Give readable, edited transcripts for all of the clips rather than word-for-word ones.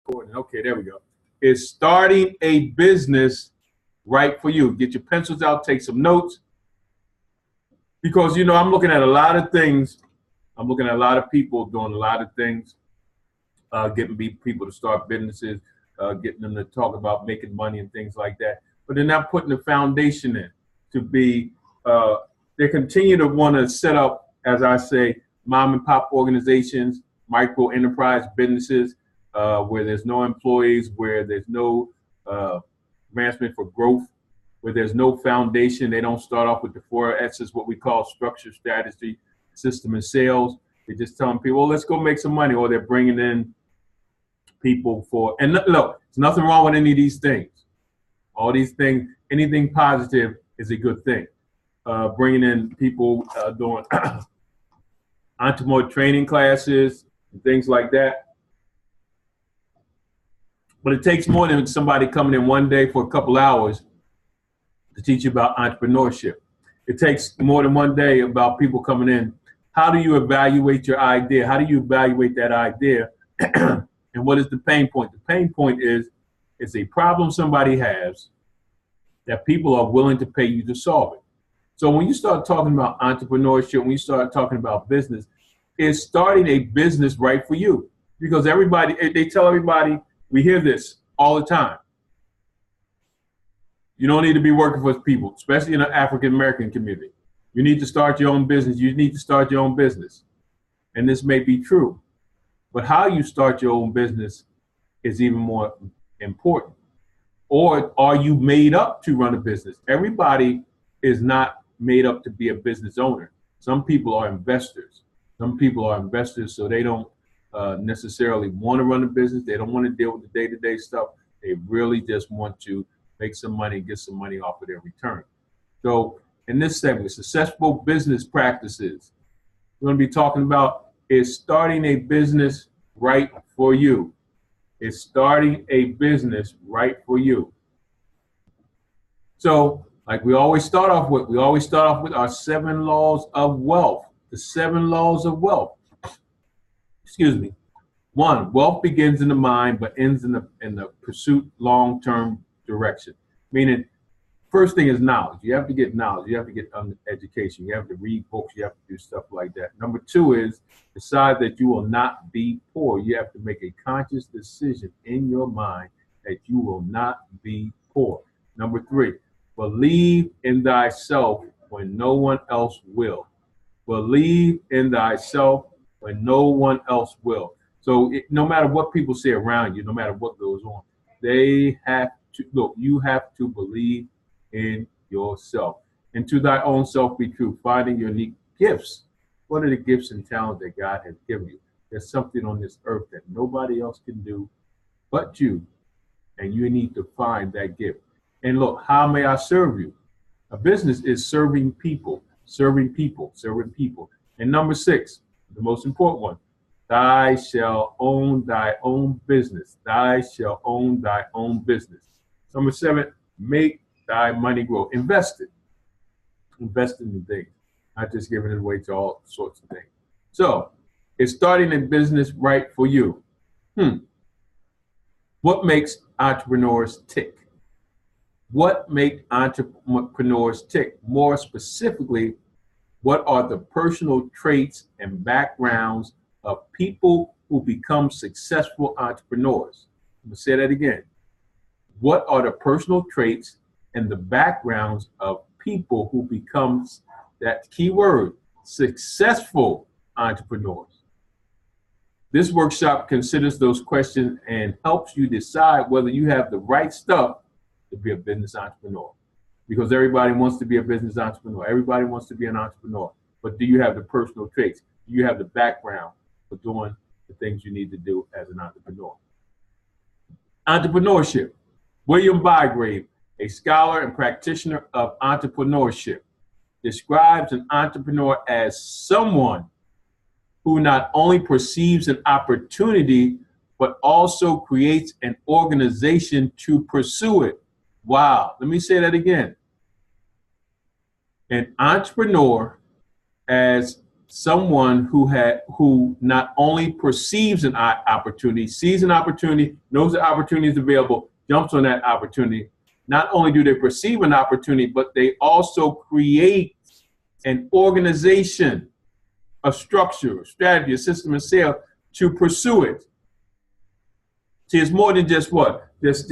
Okay, there we go. Is starting a business right for you? Get your pencils out, take some notes, because I'm looking at a lot of things. I'm looking at a lot of people doing a lot of things, getting people to start businesses, getting them to talk about making money and things like that. But they're not putting the foundation in to be. They continue to want to set up, as I say, mom and pop organizations, micro enterprise businesses, where there's no employees, where there's no management for growth, where there's no foundation. They don't start off with the 4S's, what we call structure, strategy, system, and sales. They're just telling people, well, let's go make some money, or they're bringing in people for, and look, there's nothing wrong with any of these things. All these things, anything positive is a good thing. Bringing in people doing entrepreneur training classes and things like that. But it takes more than somebody coming in one day for a couple hours to teach you about entrepreneurship. It takes more than one day about people coming in. How do you evaluate your idea? How do you evaluate that idea? And what is the pain point? The pain point is it's a problem somebody has that people are willing to pay you to solve it. So when you start talking about entrepreneurship, when you start talking about business, is starting a business right for you? Because they tell everybody, we hear this all the time. You don't need to be working for people, especially in the African American community. You need to start your own business. You need to start your own business. And this may be true. But how you start your own business is even more important. Or are you made up to run a business? Everybody is not made up to be a business owner. Some people are investors. Some people are investors, so they don't necessarily want to run a business. They don't want to deal with the day-to-day stuff. They really just want to make some money, get some money off of their return. So in this segment, successful business practices, we're going to be talking about, is starting a business right for you? Is starting a business right for you? So like we always start off with our 7 laws of wealth. The 7 laws of wealth. Excuse me. 1, wealth begins in the mind but ends in the pursuit long-term direction. Meaning, first thing is knowledge. You have to get knowledge. You have to get education. You have to read books. You have to do stuff like that. Number 2 is decide that you will not be poor. You have to make a conscious decision in your mind that you will not be poor. Number 3, believe in thyself when no one else will. Believe in thyself when no one else will. So no matter what people say around you, no matter what goes on, they have to, look, you have to believe in yourself. And to thy own self be true, finding your unique gifts. What are the gifts and talents that God has given you? There's something on this earth that nobody else can do but you, and you need to find that gift. And look, how may I serve you? A business is serving people, serving people, serving people. And number 6, the most important one, thou shalt own thy own business. Thou shalt own thy own business. Number 7, make thy money grow. Invest it. Invest in the things, not just giving it away to all sorts of things. So, is starting a business right for you? What makes entrepreneurs tick? What makes entrepreneurs tick? More specifically, what are the personal traits and backgrounds of people who become successful entrepreneurs? I'm going to say that again. What are the personal traits and the backgrounds of people who become, that key word, successful entrepreneurs? This workshop considers those questions and helps you decide whether you have the right stuff to be a business entrepreneur. Because everybody wants to be a business entrepreneur. Everybody wants to be an entrepreneur. But do you have the personal traits? Do you have the background for doing the things you need to do as an entrepreneur? Entrepreneurship. William Bygrave, a scholar and practitioner of entrepreneurship, describes an entrepreneur as someone who not only perceives an opportunity, but also creates an organization to pursue it. Wow, let me say that again. An entrepreneur as someone who not only perceives an opportunity, sees an opportunity, knows the opportunity is available, jumps on that opportunity. Not only do they perceive an opportunity, but they also create an organization, a structure, a strategy, a system of sales to pursue it. See, it's more than just what? Just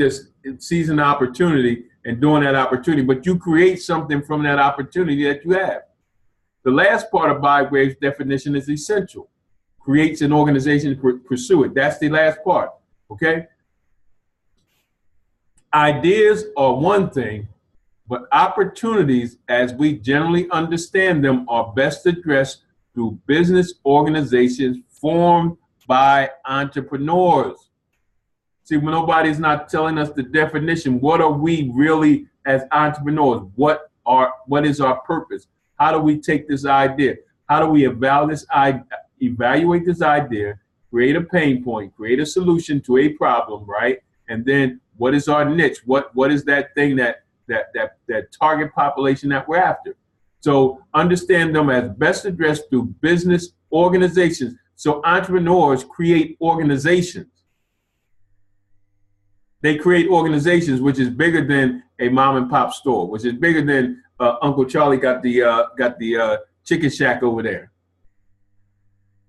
seizing an opportunity and doing that opportunity, but you create something from that opportunity that you have. The last part of Bygrave's definition is essential. Creates an organization to pursue it. That's the last part, okay? Ideas are one thing, but opportunities, as we generally understand them, are best addressed through business organizations formed by entrepreneurs. See, when nobody's not telling us the definition, what are we really as entrepreneurs? What is our purpose? How do we take this idea? How do we evaluate this idea, create a pain point, create a solution to a problem, right? And then what is our niche? What is that thing that target population that we're after? So understand them as best addressed through business organizations. So entrepreneurs create organizations. They create organizations, which is bigger than a mom and pop store, which is bigger than Uncle Charlie got the chicken shack over there.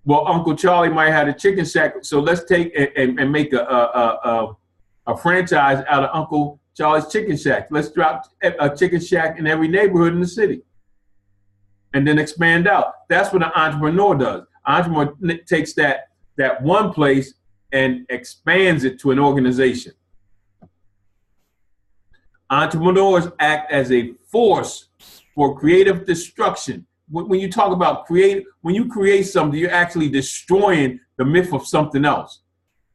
Well, Uncle Charlie might have a chicken shack, so let's take and make a franchise out of Uncle Charlie's Chicken Shack. Let's drop a chicken shack in every neighborhood in the city, and then expand out. That's what an entrepreneur does. Entrepreneur takes that one place and expands it to an organization. Entrepreneurs act as a force for creative destruction. When you talk about when you create something, you're actually destroying the myth of something else.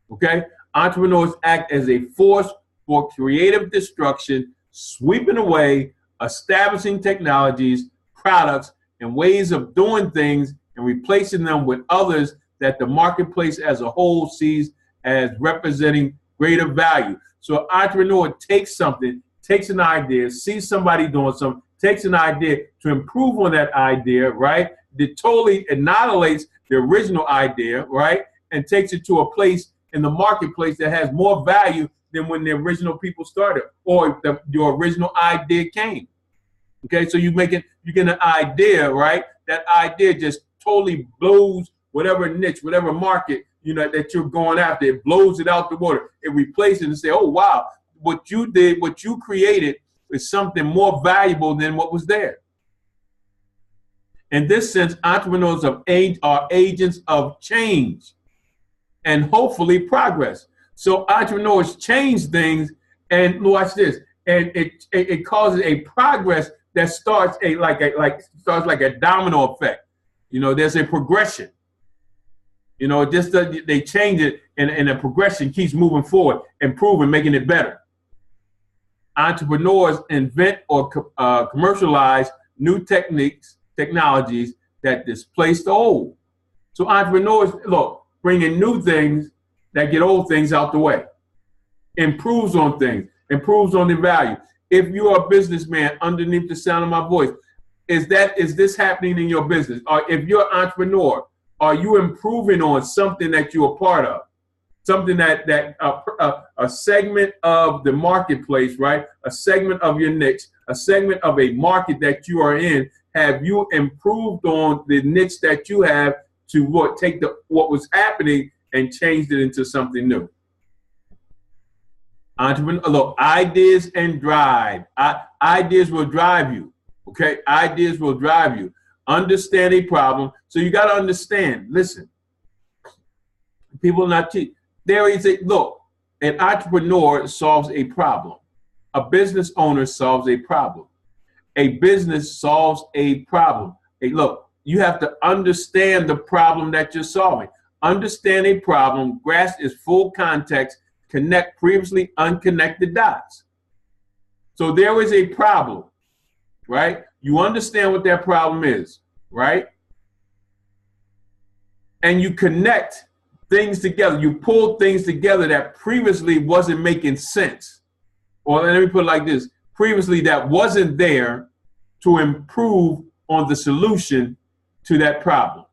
Okay? Entrepreneurs act as a force for creative destruction, sweeping away, establishing technologies, products, and ways of doing things and replacing them with others that the marketplace as a whole sees as representing greater value. So an entrepreneur takes something, takes an idea, sees somebody doing something, takes an idea to improve on that idea, right? That totally annihilates the original idea, right? And takes it to a place in the marketplace that has more value than when the original people started or your original idea came. Okay, so you get an idea, right? That idea just totally blows whatever niche, whatever market, that you're going after. It blows it out the water. It replaces it and say, oh, wow, what you did, what you created is something more valuable than what was there. In this sense, entrepreneurs are agents of change and hopefully progress. So entrepreneurs change things, and watch this, and it causes a progress that starts like a domino effect. There's a progression. They change it, and the progression keeps moving forward, improving, making it better. Entrepreneurs invent or commercialize new technologies that displace the old. So entrepreneurs, bring in new things that get old things out the way, improves on things, improves on the value. If you are a businessman underneath the sound of my voice, is this happening in your business? Or if you're an entrepreneur, are you improving on something that you're a part of? Something that a segment of the marketplace, right? A segment of your niche, a segment of a market that you are in. Have you improved on the niche that you have to take what was happening and changed it into something new? Entrepreneur, ideas and drive. Ideas will drive you. Okay, ideas will drive you. Understand a problem. So you got to understand. Listen, people are not cheap. There is an entrepreneur solves a problem. A business owner solves a problem. A business solves a problem. Hey, you have to understand the problem that you're solving. Understand a problem, grasp its full context, connect previously unconnected dots. So there is a problem, right? You understand what that problem is, right? And you connect things together. You pull things together that previously wasn't making sense. Or let me put it like this. Previously that wasn't there to improve on the solution to that problem.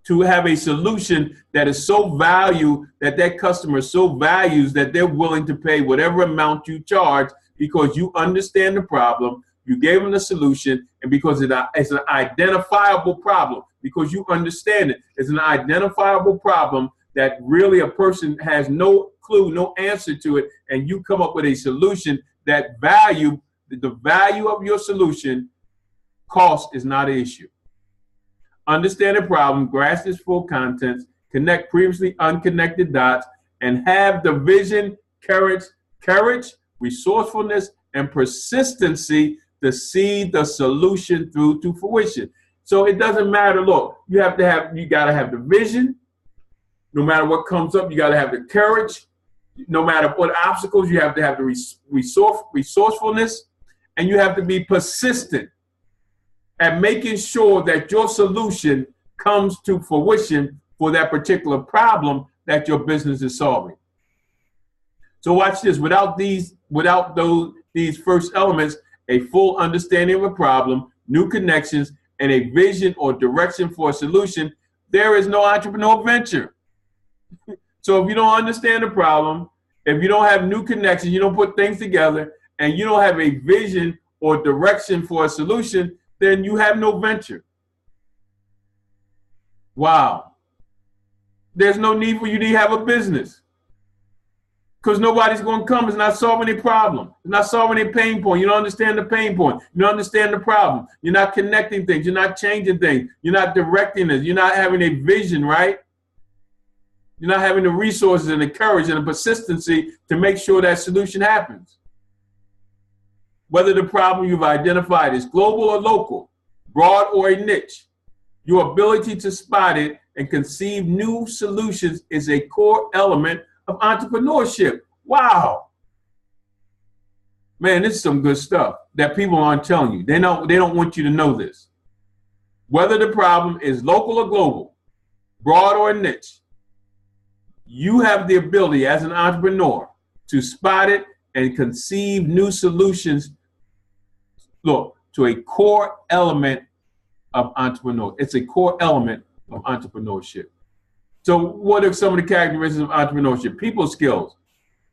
to have a solution that is so valued, that that customer so values that they're willing to pay whatever amount you charge because you understand the problem, you gave them the solution, and because it's an identifiable problem, because you understand it. It's an identifiable problem that really a person has no clue, no answer to it, and you come up with a solution that the value of your solution, cost is not an issue. Understand the problem, grasp its full contents, connect previously unconnected dots, and have the vision, courage, resourcefulness, and persistency to see the solution through to fruition. So it doesn't matter. Look, you got to have the vision. No matter what comes up, you got to have the courage. No matter what obstacles, you have to have the resourcefulness, and you have to be persistent at making sure that your solution comes to fruition for that particular problem that your business is solving. So watch this. Without these first elements, a full understanding of a problem, new connections, and a vision or direction for a solution, there is no entrepreneurial venture. So if you don't understand the problem, if you don't have new connections, you don't put things together, and you don't have a vision or direction for a solution, then you have no venture. Wow. There's no need for you to have a business, because nobody's going to come. It's not solving any problem. It's not solving any pain point. You don't understand the pain point. You don't understand the problem. You're not connecting things. You're not changing things. You're not directing it. You're not having a vision, right? You're not having the resources and the courage and the persistency to make sure that solution happens. Whether the problem you've identified is global or local, broad or a niche, your ability to spot it and conceive new solutions is a core element of entrepreneurship. Wow. Man, this is some good stuff that people aren't telling you. They don't want you to know this. Whether the problem is local or global, broad or niche, you have the ability as an entrepreneur to spot it and conceive new solutions. Look, to a core element of entrepreneur. It's a core element of entrepreneurship. So what are some of the characteristics of entrepreneurship? People skills.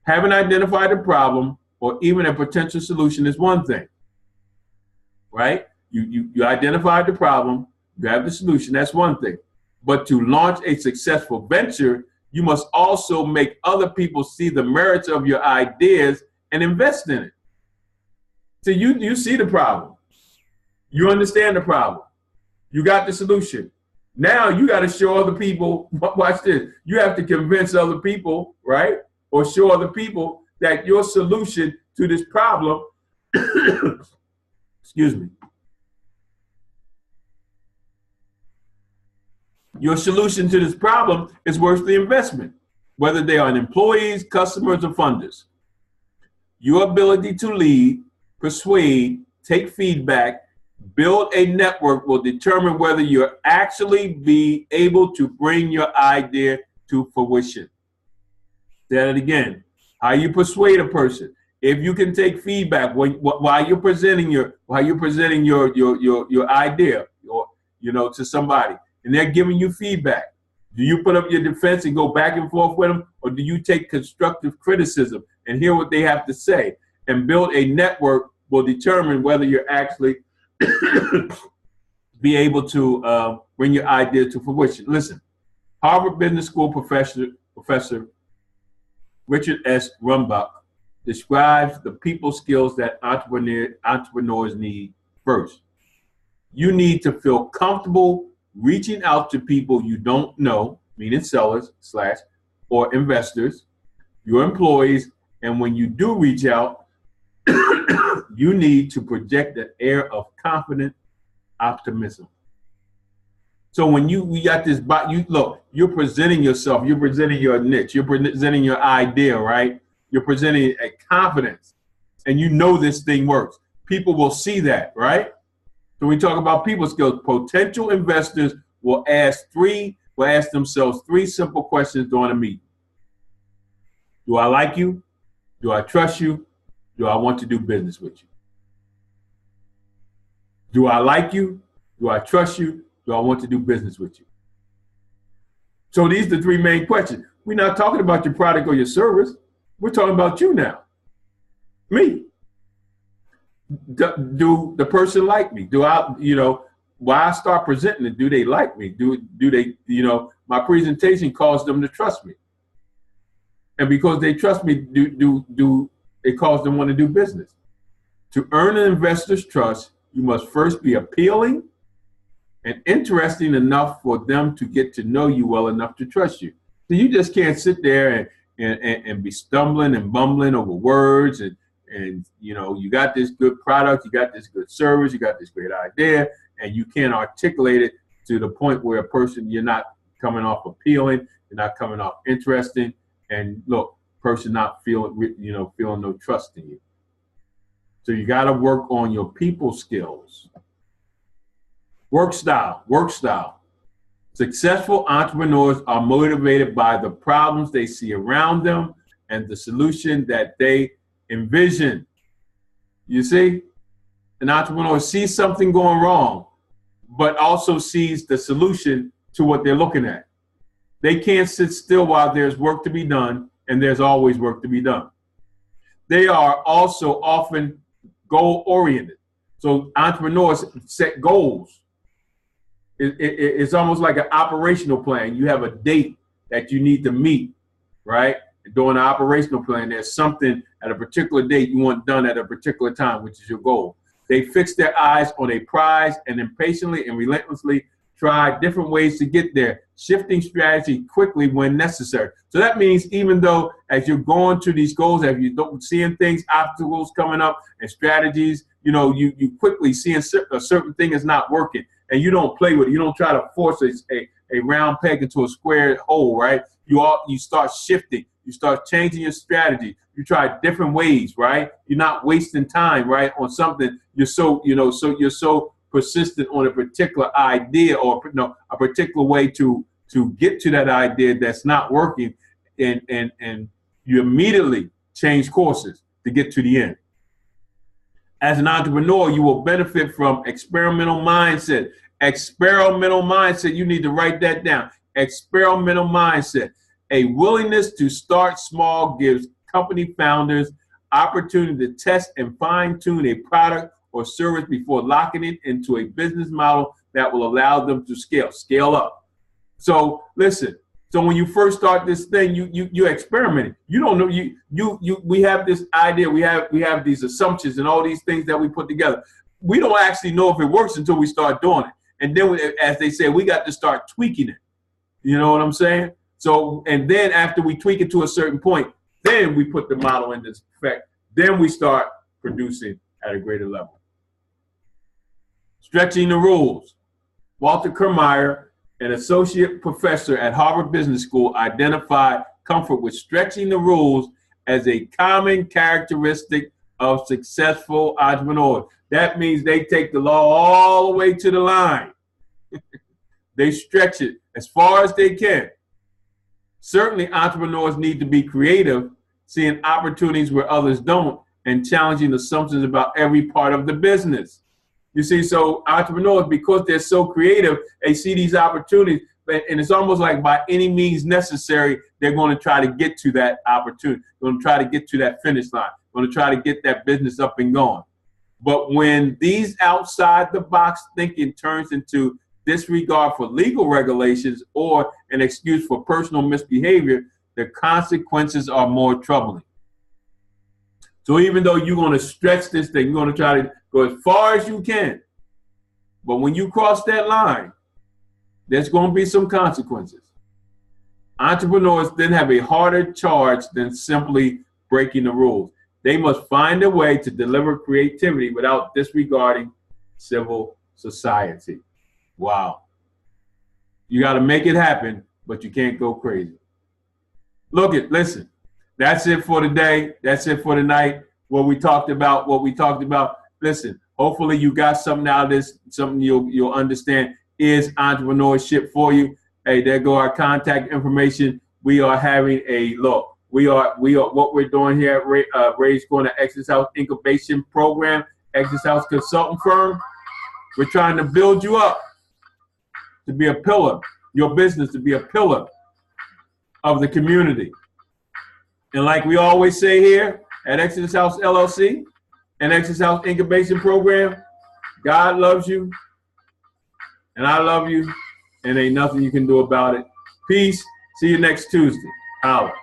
Having identified a problem or even a potential solution is one thing, right? You identified the problem, you have the solution, that's one thing. But to launch a successful venture, you must also make other people see the merits of your ideas and invest in it. So you see the problem. You understand the problem. You got the solution. Now you got to show other people, watch this, you have to convince other people, right? Or show other people that your solution to this problem, excuse me, your solution to this problem is worth the investment, whether they are employees, customers, or funders. Your ability to lead, persuade, take feedback, build a network will determine whether you'll actually be able to bring your idea to fruition. Say it again. How you persuade a person. If you can take feedback while you're presenting your idea, or to somebody, and they're giving you feedback, do you put up your defense and go back and forth with them, or do you take constructive criticism and hear what they have to say? And build a network will determine whether you're actually be able to bring your idea to fruition. Listen, Harvard Business School Professor Richard S. Rumbach describes the people skills that entrepreneurs need. First, you need to feel comfortable reaching out to people you don't know, meaning sellers / or investors, your employees, and when you do reach out, you need to project an air of confident optimism. So when we got this, you're presenting yourself, you're presenting your niche, you're presenting your idea, right? You're presenting a confidence, and this thing works. People will see that, right? So we talk about people skills. Potential investors will ask themselves three simple questions during a meeting. Do I like you? Do I trust you? Do I want to do business with you? Do I like you? Do I trust you? Do I want to do business with you? So these are the three main questions. We're not talking about your product or your service. We're talking about you now. Me. Do the person like me? Do I, why I start presenting it? Do they like me? Do they, my presentation caused them to trust me? And because they trust me, do it cause them want to do business? To earn an investor's trust, you must first be appealing and interesting enough for them to get to know you well enough to trust you. So you just can't sit there and be stumbling and bumbling over words and you got this good product, you got this good service, you got this great idea, and you can't articulate it to the point where you're not coming off appealing, you're not coming off interesting, and look, person not feeling no trust in you. So you got to work on your people skills. Work style. Successful entrepreneurs are motivated by the problems they see around them and the solution that they envision. You see, an entrepreneur sees something going wrong, but also sees the solution to what they're looking at. They can't sit still while there's work to be done, and there's always work to be done. They are also often goal-oriented. So entrepreneurs set goals. It's almost like an operational plan. You have a date that you need to meet, right? During the operational plan, there's something at a particular date you want done at a particular time, which is your goal. They fix their eyes on a prize and impatiently and relentlessly try different ways to get there, shifting strategy quickly when necessary. So that means even though as you're going to these goals, as you don't seeing things, obstacles coming up and strategies, you quickly seeing a certain thing is not working, and you don't play with it. You don't try to force a round peg into a square hole, right? You start shifting. You start changing your strategy. You try different ways, right? You're not wasting time, right, on something. You're so persistent on a particular idea or a particular way to get to that idea that's not working, and you immediately change courses to get to the end. As an entrepreneur, you will benefit from experimental mindset. Experimental mindset, you need to write that down. Experimental mindset. A willingness to start small gives company founders opportunity to test and fine-tune a product or service before locking it into a business model that will allow them to scale up. So listen, so when you first start this thing, you experimenting. You don't know, we have this idea, we have these assumptions and all these things that we put together. We don't actually know if it works until we start doing it. And then, as they say, we got to start tweaking it. You know what I'm saying? So, and then after we tweak it to a certain point, then we put the model into effect. Then we start producing at a greater level. Stretching the rules. Walter Kermeyer, an associate professor at Harvard Business School, identified comfort with stretching the rules as a common characteristic of successful entrepreneurs. That means they take the law all the way to the line. They stretch it as far as they can. Certainly, entrepreneurs need to be creative, seeing opportunities where others don't, and challenging assumptions about every part of the business. You see, so entrepreneurs, because they're so creative, they see these opportunities, and it's almost like by any means necessary, they're going to try to get to that opportunity. They're going to try to get to that finish line. They're going to try to get that business up and going. But when these outside the box thinking turns into disregard for legal regulations or an excuse for personal misbehavior, the consequences are more troubling. So even though you're going to stretch this thing, you're going to try to go as far as you can. But when you cross that line, there's going to be some consequences. Entrepreneurs then have a harder charge than simply breaking the rules. They must find a way to deliver creativity without disregarding civil society. Wow. You got to make it happen, but you can't go crazy. Listen, that's it for today. That's it for tonight. What we talked about. Listen, hopefully you got something out of this, something you'll understand is entrepreneurship for you. Hey, there go our contact information. We are having a look. We are what we're doing here at Ray's Corner Exodus House Incubation Program, Exodus House Consulting Firm. We're trying to build you up to be a pillar, your business to be a pillar of the community. And like we always say here at Exodus House LLC and Exodus House Incubation Program, God loves you, and I love you, and ain't nothing you can do about it. Peace. See you next Tuesday. Holla.